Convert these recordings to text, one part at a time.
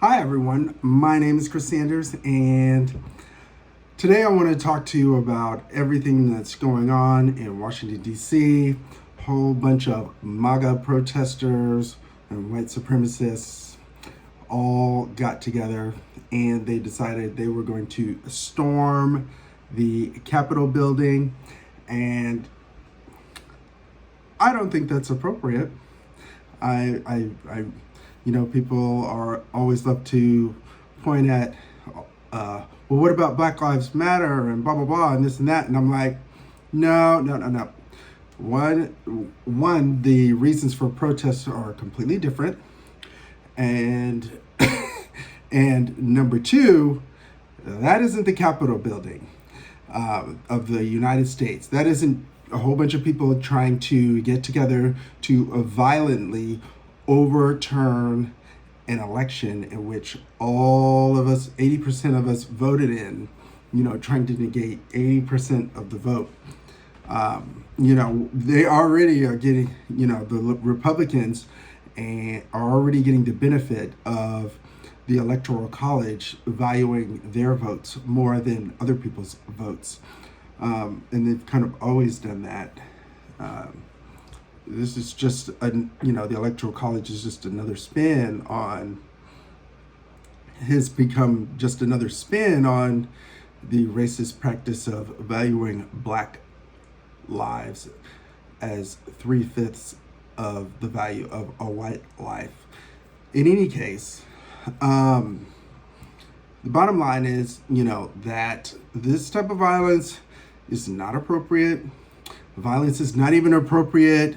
Hi everyone, my name is Chris Sanders, and today I want to talk to you about everything that's going on in Washington, D.C. Whole bunch of MAGA protesters and white supremacists all got together and they decided they were going to storm the Capitol building, and I don't think that's appropriate. I people are always love to point at, well, what about Black Lives Matter and blah blah blah and this and that, and I'm like, no. One, the reasons for protests are completely different, and and number two, that isn't the Capitol building of the United States. That isn't a whole bunch of people trying to get together to violently overturn an election in which all of us, 80% of us voted in, trying to negate 80% of the vote. They already are getting, the Republicans and are already getting the benefit of the Electoral College valuing their votes more than other people's votes. And they've kind of always done that. This is just, the Electoral College is just another spin on, has become just another spin on the racist practice of valuing Black lives as 3/5 of the value of a white life. In any case, the bottom line is, that this type of violence is not appropriate. Violence is not even appropriate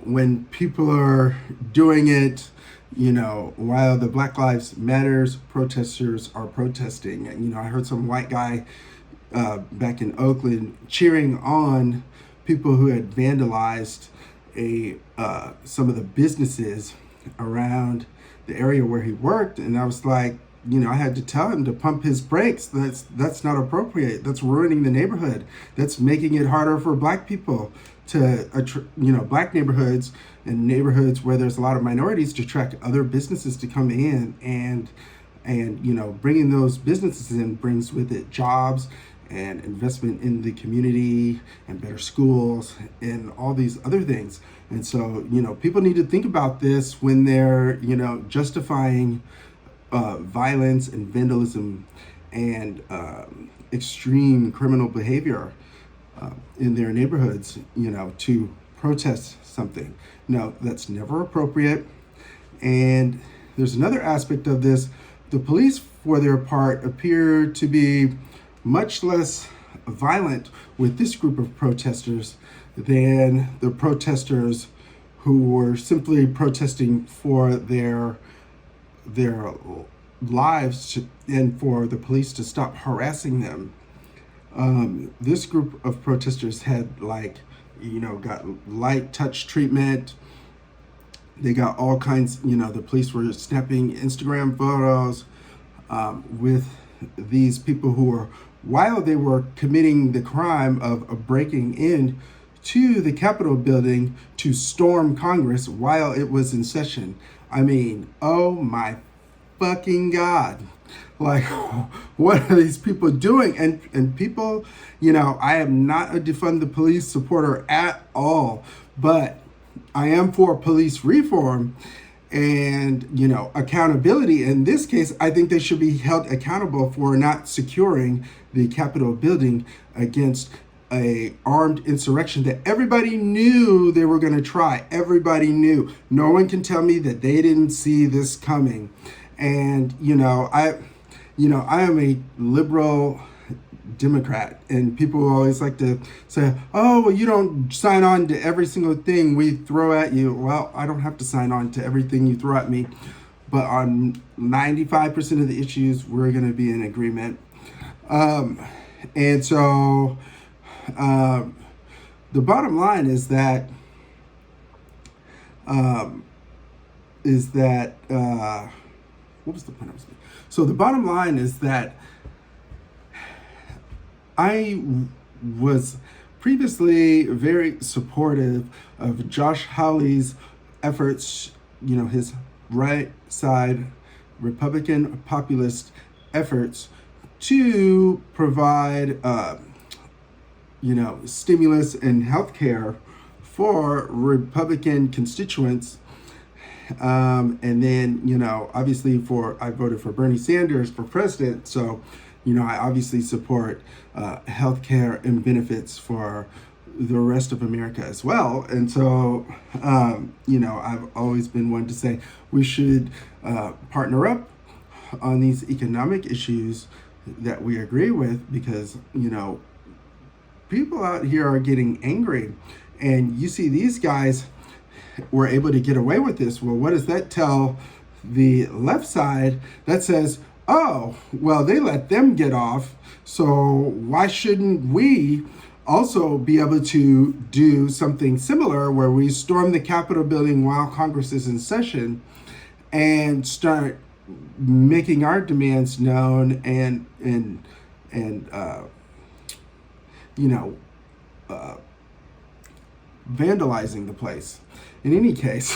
when people are doing it, while the Black Lives Matters protesters are protesting. And, I heard some white guy back in Oakland cheering on people who had vandalized some of the businesses around the area where he worked, and I was like, I had to tell him to pump his brakes. That's not appropriate. That's ruining the neighborhood. That's making it harder for Black people to, Black neighborhoods and neighborhoods where there's a lot of minorities to attract other businesses to come in, and bringing those businesses in brings with it jobs and investment in the community and better schools and all these other things. And so, people need to think about this when they're, justifying violence and vandalism and extreme criminal behavior in their neighborhoods, to protest something. No, that's never appropriate. And there's another aspect of this. The police, for their part, appear to be much less violent with this group of protesters than the protesters who were simply protesting for their lives and for the police to stop harassing them. This group of protesters had got light touch treatment. They got all kinds, the police were snapping Instagram photos with these people who were, while they were committing the crime of breaking in to the Capitol building to storm Congress while it was in session. I mean, oh my fucking God. Like, what are these people doing? And people, I am not a defund the police supporter at all, but I am for police reform and, accountability. In this case, I think they should be held accountable for not securing the Capitol building against a armed insurrection that everybody knew they were going to try. Everybody knew. No one can tell me that they didn't see this coming. And, I am a liberal Democrat, and people always like to say, oh, well, you don't sign on to every single thing we throw at you. Well, I don't have to sign on to everything you throw at me, but on 95% of the issues, we're going to be in agreement. And so the bottom line is that what was the point I was making? So the bottom line is that I was previously very supportive of Josh Hawley's efforts, his right side Republican populist efforts to provide, stimulus and health care for Republican constituents. And then, obviously I voted for Bernie Sanders for president. So, I obviously support health care and benefits for the rest of America as well. And so, I've always been one to say we should partner up on these economic issues that we agree with, because, people out here are getting angry. And you see these guys were able to get away with this. Well, what does that tell the left side? That says, oh, well, they let them get off, so why shouldn't we also be able to do something similar, where we storm the Capitol building while Congress is in session and start making our demands known and vandalizing the place. In any case,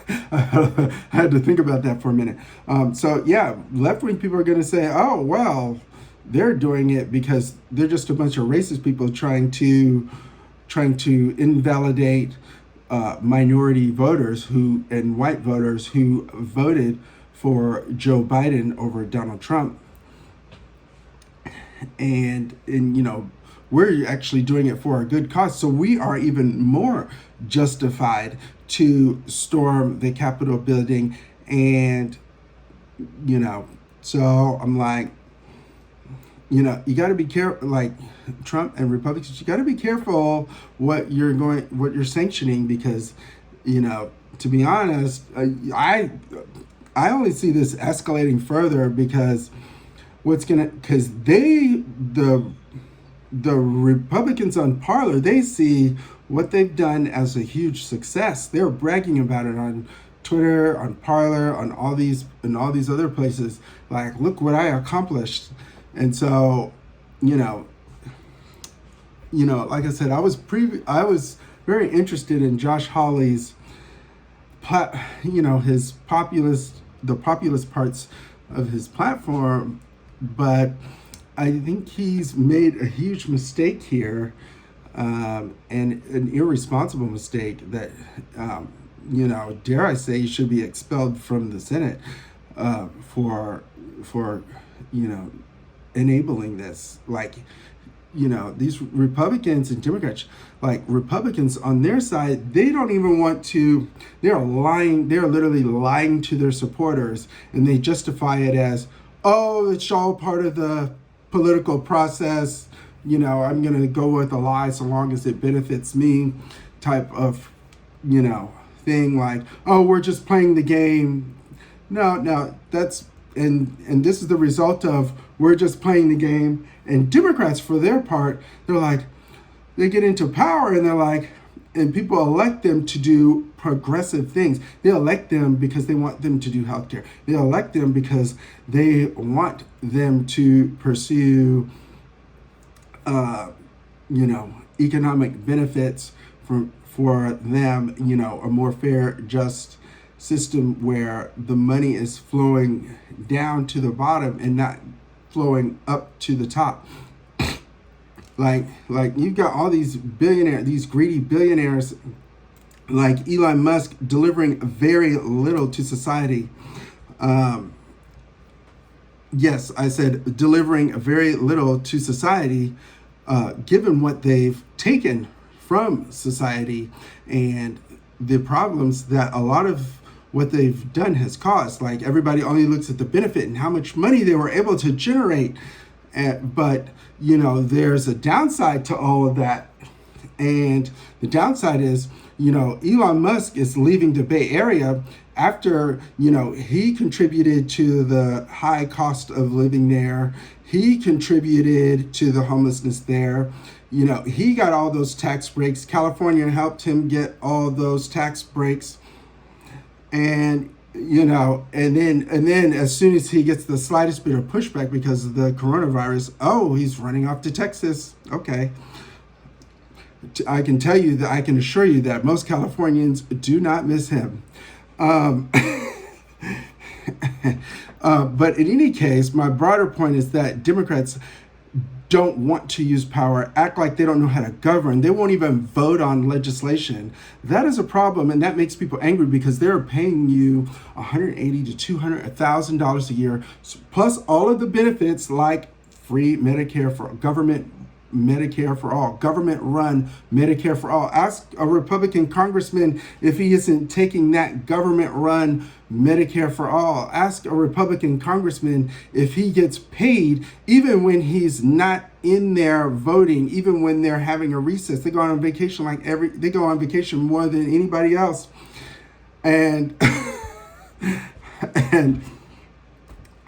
I had to think about that for a minute. Left-wing people are going to say, oh, well, they're doing it because they're just a bunch of racist people trying to invalidate minority voters and white voters who voted for Joe Biden over Donald Trump. And we're actually doing it for a good cause. So we are even more justified to storm the Capitol building. And, so I'm like, you got to be careful, like Trump and Republicans, you got to be careful what you're sanctioning, because, to be honest, I only see this escalating further, because the Republicans on Parler, they see what they've done as a huge success. They're bragging about it on Twitter, on Parler, on all these other places. Like, look what I accomplished. And so, like I said, I was very interested in Josh Hawley's, his the populist parts of his platform, but I think he's made a huge mistake here, and an irresponsible mistake that, dare I say, he should be expelled from the Senate for enabling this. Like, these Republicans and Democrats, like Republicans on their side, they don't even want to, they're literally lying to their supporters, and they justify it as, oh, it's all part of the political process. I'm going to go with a lie so long as it benefits me, type of, thing, like, oh, we're just playing the game. No, that's, and this is the result of we're just playing the game. And Democrats, for their part, they're like, they get into power and they're like, and people elect them to do progressive things. They elect them because they want them to do healthcare. They elect them because they want them to pursue, economic benefits for them, a more fair, just system where the money is flowing down to the bottom and not flowing up to the top. Like you've got all these greedy billionaires, like Elon Musk, delivering very little to society. Yes, I said delivering very little to society, given what they've taken from society and the problems that a lot of what they've done has caused. Like, everybody only looks at the benefit and how much money they were able to generate. But, there's a downside to all of that. And the downside is, Elon Musk is leaving the Bay Area after, he contributed to the high cost of living there. He contributed to the homelessness there. He got all those tax breaks. California helped him get all those tax breaks. And, and then as soon as he gets the slightest bit of pushback because of the coronavirus, oh, he's running off to Texas. Okay. I can assure you that most Californians do not miss him. But in any case, my broader point is that Democrats don't want to use power, act like they don't know how to govern. They won't even vote on legislation. That is a problem, and that makes people angry because they're paying you $180 to $200,000 a year, plus all of the benefits like free Medicare for government, Medicare for all, government-run Medicare for all. Ask a Republican congressman if he isn't taking that government-run Medicare for all. Ask a Republican congressman if he gets paid even when he's not in there voting, even when they're having a recess. They go on vacation they go on vacation more than anybody else. And and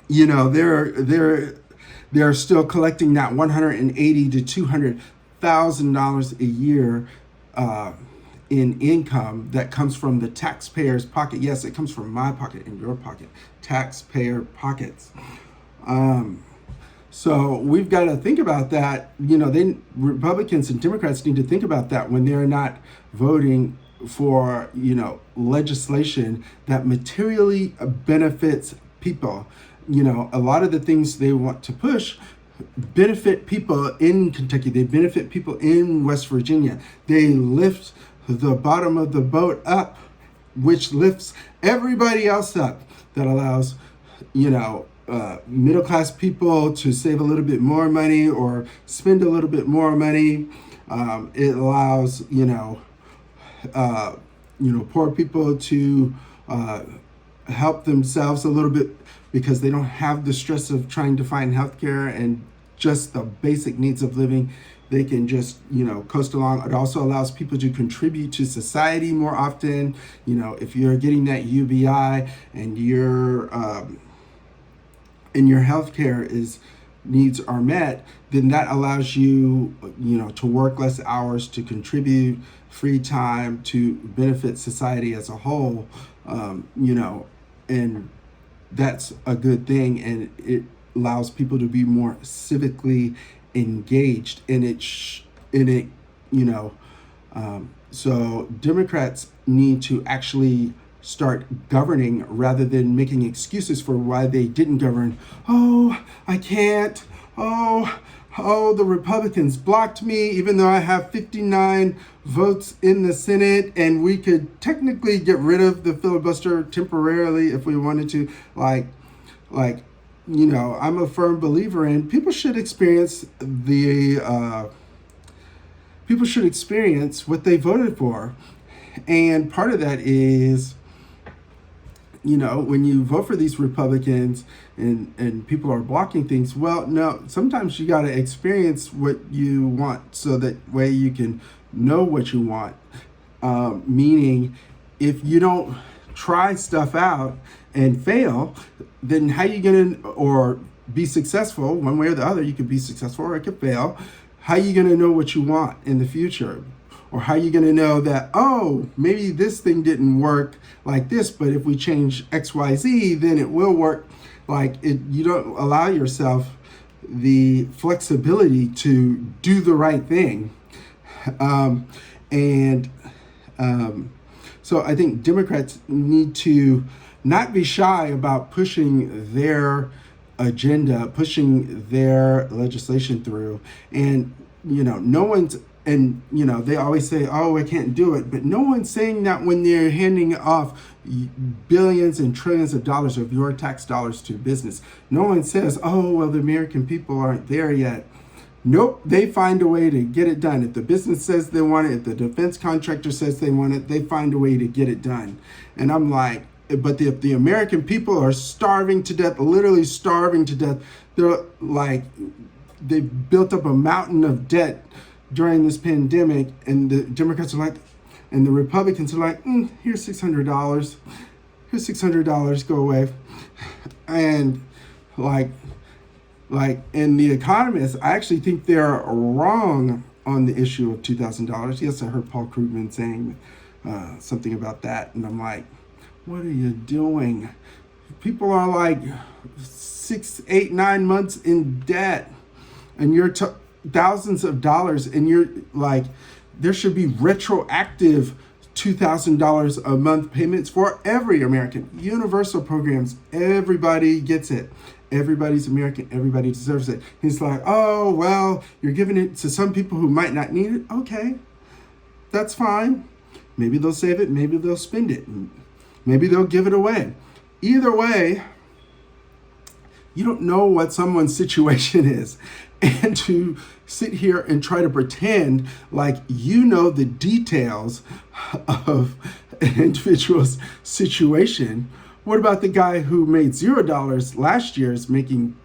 you know, they're still collecting that $180,000 to $200,000 a year in income that comes from the taxpayer's pocket. Yes, it comes from my pocket and your pocket, taxpayer pockets. So we've got to think about that. You know, Republicans and Democrats need to think about that when they're not voting for, you know, legislation that materially benefits people. You know, a lot of the things they want to push benefit people in Kentucky. They benefit people in West Virginia. They lift the bottom of the boat up, which lifts everybody else up. That allows, you know, middle-class people to save a little bit more money or spend a little bit more money. It allows, poor people to help themselves a little bit because they don't have the stress of trying to find healthcare and just the basic needs of living. They can just, coast along. It also allows people to contribute to society more often. You know, if you're getting that UBI and your healthcare needs are met, then that allows you, to work less hours, to contribute free time, to benefit society as a whole, and that's a good thing. And it allows people to be more civically engaged in it. So Democrats need to actually start governing rather than making excuses for why they didn't govern. Oh, I can't. Oh, the Republicans blocked me, even though I have 59 votes in the Senate, and we could technically get rid of the filibuster temporarily if we wanted to. I'm a firm believer in people should experience what they voted for. And part of that is, when you vote for these Republicans and people are blocking things, well, no, sometimes you got to experience what you want so that way you can know what you want. Meaning, if you don't try stuff out and fail, then how you going to, or be successful one way or the other? You could be successful or it could fail. How you going to know what you want in the future? Or how you going to know that, oh, maybe this thing didn't work like this, but if we change X, Y, Z, then it will work like it. You don't allow yourself the flexibility to do the right thing. So I think Democrats need to not be shy about pushing their agenda, pushing their legislation through. And, they always say, oh, I can't do it. But no one's saying that when they're handing off billions and trillions of dollars of your tax dollars to business. No one says, oh, well, the American people aren't there yet. Nope, they find a way to get it done. If the business says they want it, if the defense contractor says they want it, they find a way to get it done. And I'm like, but if the American people are starving to death, literally starving to death, they're like, they built up a mountain of debt during this pandemic, and the Democrats are like, and the Republicans are like, here's $600. Here's $600, go away. And and the economists, I actually think they're wrong on the issue of $2,000. Yes, I heard Paul Krugman saying something about that, and I'm like, what are you doing? People are like 6, 8, 9 months in debt, and you're thousands of dollars, and you're like, there should be retroactive $2,000 a month payments for every American. Universal programs, everybody gets it. Everybody's American, everybody deserves it. He's like, oh, well, you're giving it to some people who might not need it. Okay, that's fine. Maybe they'll save it, maybe they'll spend it, maybe they'll give it away. Either way, you don't know what someone's situation is. And to sit here and try to pretend like you know the details of an individual's situation. What about the guy who made $0 last year is making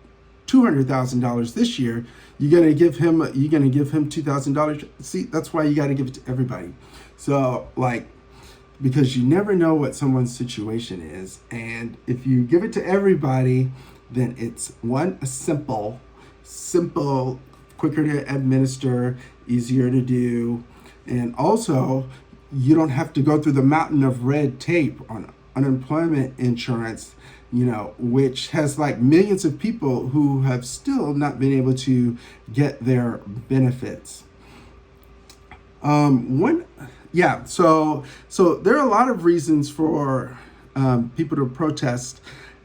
$200,000 this year? You're gonna give him $2,000. See, that's why you got to give it to everybody. So like, because you never know what someone's situation is, and if you give it to everybody, then it's simple, quicker to administer, easier to do, and also you don't have to go through the mountain of red tape on unemployment insurance, which has like millions of people who have still not been able to get their benefits. So there are a lot of reasons for people to protest,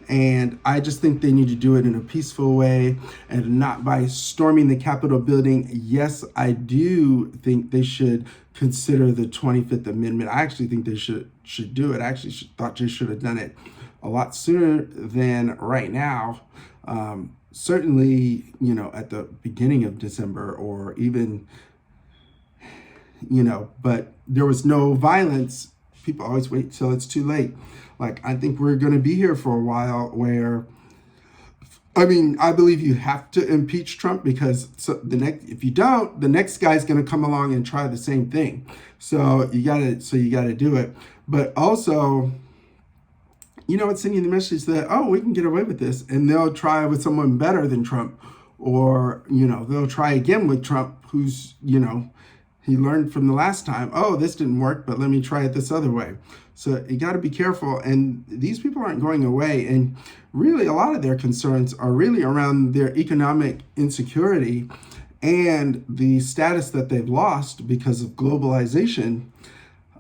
and I just think they need to do it in a peaceful way and not by storming the Capitol building. Yes, I do think they should consider the 25th Amendment. I actually think they should do it. I actually thought they should have done it a lot sooner than right now. Certainly, at the beginning of December, or even, but there was no violence. People always wait till it's too late. Like, I think we're going to be here for a while where, I believe you have to impeach Trump, because if you don't, the next guy's going to come along and try the same thing. So you got to do it. But also, it's sending the message that, oh, we can get away with this, and they'll try with someone better than Trump, or, they'll try again with Trump, who's, he learned from the last time, oh, this didn't work, but let me try it this other way. So you got to be careful. And these people aren't going away. And really, a lot of their concerns are really around their economic insecurity and the status that they've lost because of globalization.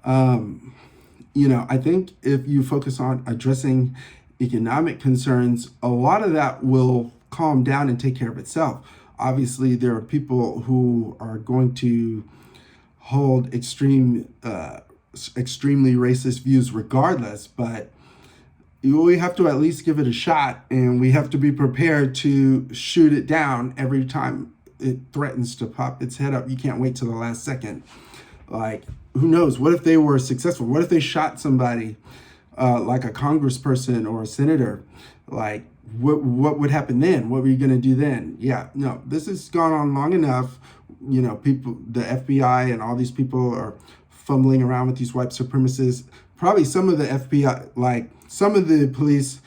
I think if you focus on addressing economic concerns, a lot of that will calm down and take care of itself. Obviously, there are people who are going to hold extremely racist views regardless, but we have to at least give it a shot, and we have to be prepared to shoot it down every time it threatens to pop its head up. You can't wait till the last second. Like, who knows? What if they were successful? What if they shot somebody like a congressperson or a senator? Like, what would happen then? What were you going to do then? Yeah, no, this has gone on long enough. People, the FBI and all these people are fumbling around with these white supremacists. Probably some of the FBI, like some of the police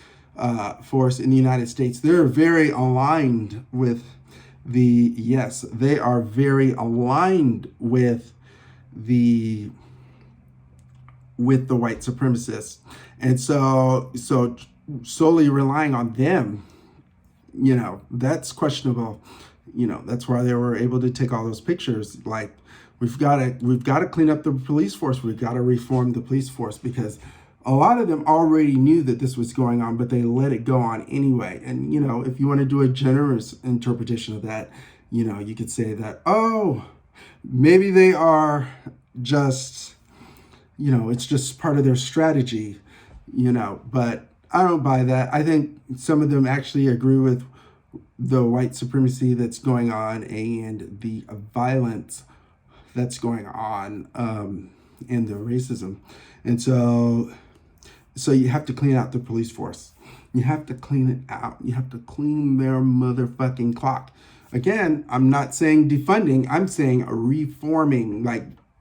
force in the United States, they're very aligned with they are very aligned with the white supremacists. And so solely relying on them, that's questionable. That's why they were able to take all those pictures. Like, we've got to clean up the police force. We've got to reform the police force, because a lot of them already knew that this was going on, but they let it go on anyway. And, if you want to do a generous interpretation of that, you could say that, oh, maybe they are just, it's just part of their strategy, but I don't buy that. I think some of them actually agree with the white supremacy that's going on and the violence that's going on, and the racism. And so you have to clean out the police force. You have to clean it out. You have to clean their motherfucking clock. Again, I'm not saying defunding. I'm saying reforming,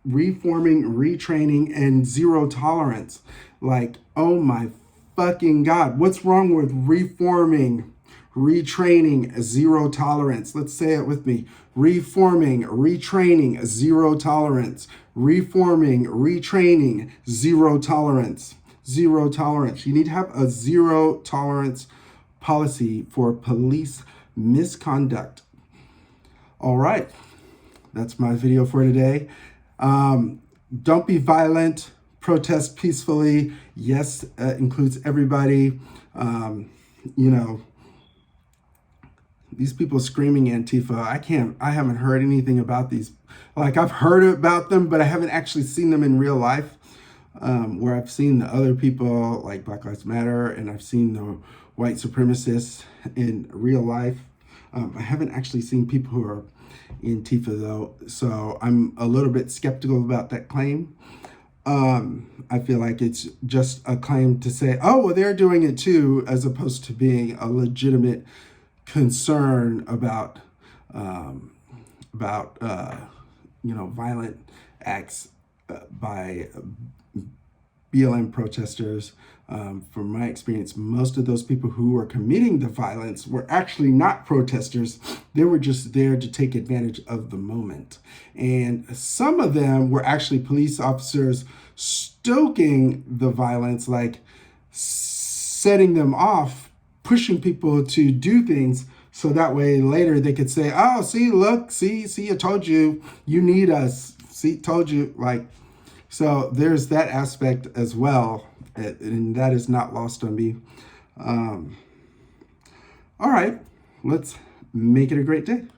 retraining, and zero tolerance. Like, oh my fucking God, what's wrong with reforming, retraining, zero tolerance? Let's say it with me. Reforming, retraining, zero tolerance. Reforming, retraining, zero tolerance. Zero tolerance. You need to have a zero tolerance policy for police misconduct. All right. That's my video for today. Don't be violent. protest peacefully. Yes, includes everybody. You know, these people screaming Antifa, I haven't heard anything about these. Like, I've heard about them, but I haven't actually seen them in real life. Where I've seen the other people like Black Lives Matter, and I've seen the white supremacists in real life. I haven't actually seen people who are Antifa though, so I'm a little bit skeptical about that claim. I feel like it's just a claim to say, oh, well, they're doing it too, as opposed to being a legitimate concern about violent acts by BLM protesters. From my experience, most of those people who were committing the violence were actually not protesters. They were just there to take advantage of the moment. And some of them were actually police officers stoking the violence, like setting them off, pushing people to do things, so that way later they could say, oh, see, look, see, I told you, you need us. See, told you, like. So there's that aspect as well, and that is not lost on me. All right, let's make it a great day.